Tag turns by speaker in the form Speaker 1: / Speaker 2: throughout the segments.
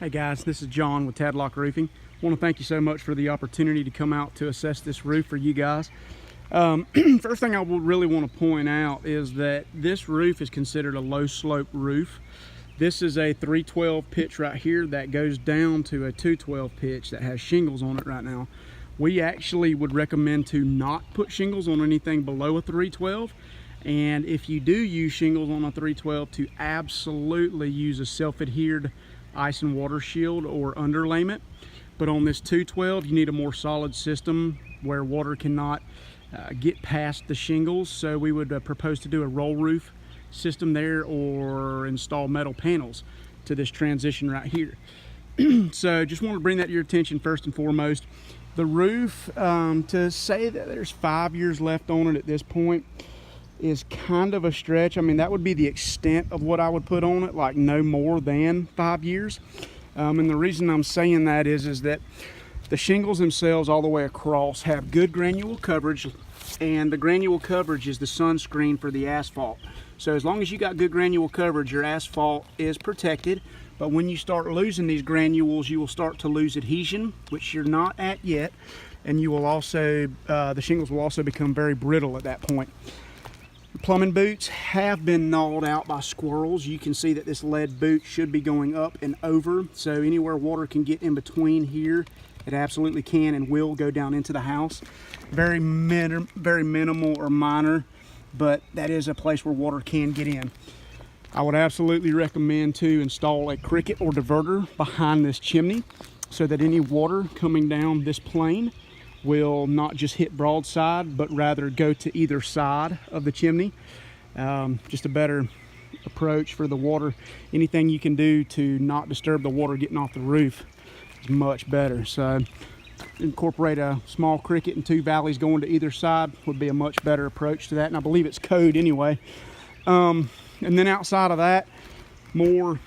Speaker 1: Hey guys, this is John with Tadlock Roofing. I want to thank you so much for the opportunity to come out to assess this roof for you guys. First thing I would really want to point out is that this roof is considered a low slope roof. This is a 312 pitch right here that goes down to a 212 pitch that has shingles on it right now. We actually would recommend to not put shingles on anything below a 312. And if you do use shingles on a 312, to absolutely use a self-adhered ice and water shield or underlayment. But on this 212, you need a more solid system where water cannot get past the shingles. So we would propose to do a roll roof system there or install metal panels to this transition right here. So just want to bring that to your attention first and foremost. The roof, to say that there's 5 years left on it at this point is kind of a stretch. I mean, that would be the extent of what I would put on it, like no more than 5 years. And the reason I'm saying that is that the shingles themselves all the way across have good granule coverage, and the granule coverage is the sunscreen for the asphalt. So as long as you got good granule coverage, your asphalt is protected. But when you start losing these granules, you will start to lose adhesion, which you're not at yet. And you will also, the shingles will also become very brittle at that point. The plumbing boots have been gnawed out by squirrels. You can see that this lead boot should be going up and over. So anywhere water can get in between here, it absolutely can and will go down into the house. Very minimal or minor, but that is a place where water can get in. I would absolutely recommend to install a cricket or diverter behind this chimney so that any water coming down this plane will not just hit broadside, but rather go to either side of the chimney. Just a better approach for the water. Anything you can do to not disturb the water getting off the roof is much better. So incorporate a small cricket and 2 valleys going to either side would be a much better approach to that, and I believe it's code anyway. And then outside of that, more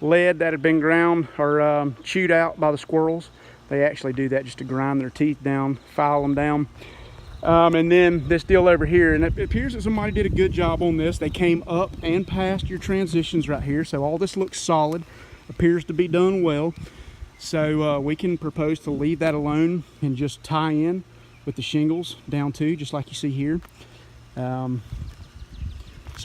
Speaker 1: lead that had been ground or chewed out by the squirrels. They actually do that just to grind their teeth down, file them down. And then this deal over here, and it appears that somebody did a good job on this. They came up and past your transitions right here. So all this looks solid, appears to be done well. So we can propose to leave that alone and just tie in with the shingles down too, just like you see here. So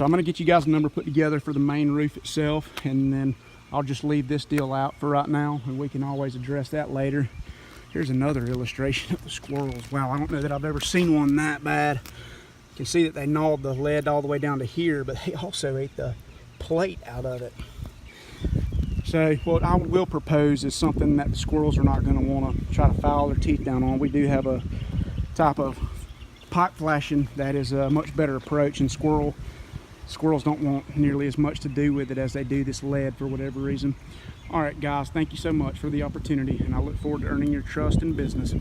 Speaker 1: I'm gonna get you guys a number put together for the main roof itself, and then I'll just leave this deal out for right now, and we can always address that later. Here's another illustration of the squirrels. Wow, I don't know that I've ever seen one that bad. You can see that they gnawed the lead all the way down to here, but they also ate the plate out of it. So what I will propose is something that the squirrels are not gonna wanna try to file their teeth down on. We do have a type of pipe flashing that is a much better approach, and squirrels don't want nearly as much to do with it as they do this lead for whatever reason. All right, guys, thank you so much for the opportunity, and I look forward to earning your trust in business.